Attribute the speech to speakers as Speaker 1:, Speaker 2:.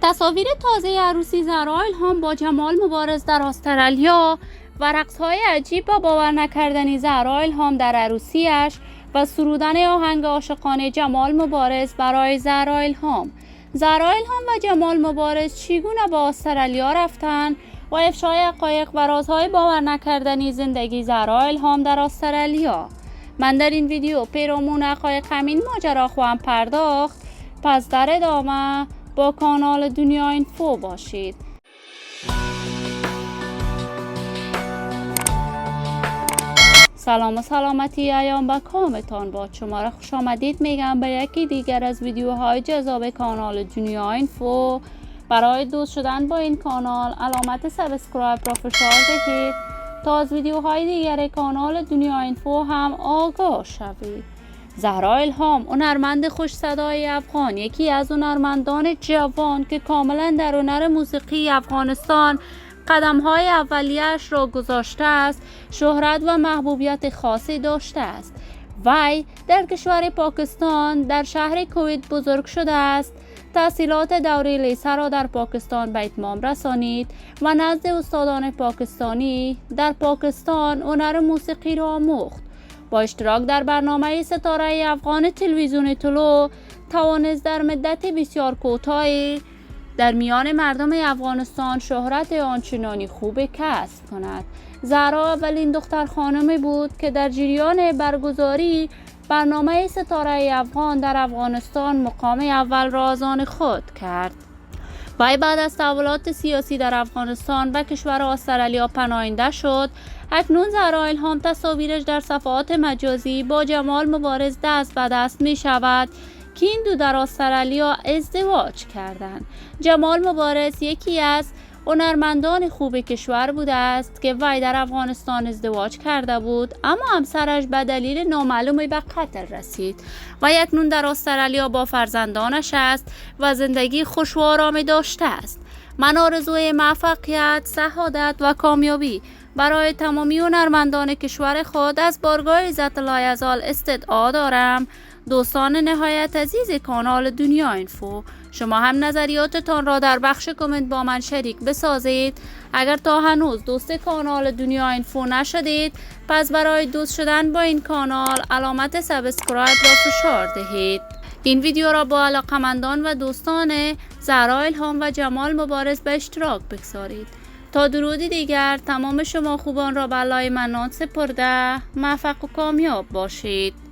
Speaker 1: تصاویر تازه عروسی زهرا الهام با جمال مبارز در استرالیا و رقص‌های عجیب و باور نکردنی زهرا الهام در عروسیش و سرودن آهنگ عاشقانه جمال مبارز برای زهرا الهام. زهرا الهام و جمال مبارز چگونه با استرالیا رفتن و افشای حقایق و رازهای باور نکردنی زندگی زهرا الهام در استرالیا. من در این ویدیو پیرامون حقایق همین ماجرا خواهم پرداخت، پس در ادامه با کانال دنیا اینفو باشید. سلام و سلامتی ایام و کامتان با شما را خوش آمدید میگم به یکی دیگر از ویدیوهای جذاب کانال دنیا اینفو. برای دوست شدن با این کانال علامت سابسکرایب را فشار دهید تا از ویدیوهای دیگر کانال دنیا اینفو هم آگاه شوید. زهرا الهام، هنرمند خوش صدای افغان، یکی از هنرمندان جوان که کاملا در هنر موسیقی افغانستان قدم‌های اولیه‌اش را گذاشته است، شهرت و محبوبیت خاصی داشته است. وی در کشور پاکستان در شهر کویت بزرگ شده است. تحصیلات دوره لیسه را در پاکستان به اتمام رسانید و نزد استادان پاکستانی در پاکستان هنر موسیقی را آموخت. با اشتراک در برنامه ستاره افغان تلویزیون طلوع توانست در مدت بسیار کوتاهی در میان مردم افغانستان شهرت آنچنانی خوب کسب کند. زهرا اولین دختر خانمی بود که در جریان برگزاری برنامه ستاره افغان در افغانستان مقام اول را از آن خود کرد. وی بعد از تحولات سیاسی در افغانستان به کشور استرالیا پناهنده شد. اکنون زهرا الهام تصاویرش در صفحات مجازی با جمال مبارز دست به دست می شود که این دو در استرالیا ازدواج کردند. جمال مبارز یکی از هنرمندان خوب کشور بوده است که وی در افغانستان ازدواج کرده بود، اما همسرش به دلیل نامعلومی به قتل رسید و اکنون در استرالیا با فرزندانش است و زندگی خوش و آرامی داشته است. من آرزوی موفقیت، سعادت و کامیابی برای تمامی هنرمندان کشور خود از بارگاه عزت لایزال استدعا دارم. دوستان نهایت عزیز کانال دنیا اینفو، شما هم نظریاتتان را در بخش کامنت با من شریک بسازید. اگر تا هنوز دوست کانال دنیا اینفو نشدید، پس برای دوست شدن با این کانال علامت سابسکرایب را فشار دهید. این ویدیو را با علاقمندان و دوستان زهرا الهام و جمال مبارز به اشتراک بگذارید. تا درودی دیگر تمام شما خوبان را به لای منان سپرده موفق و کامیاب باشید.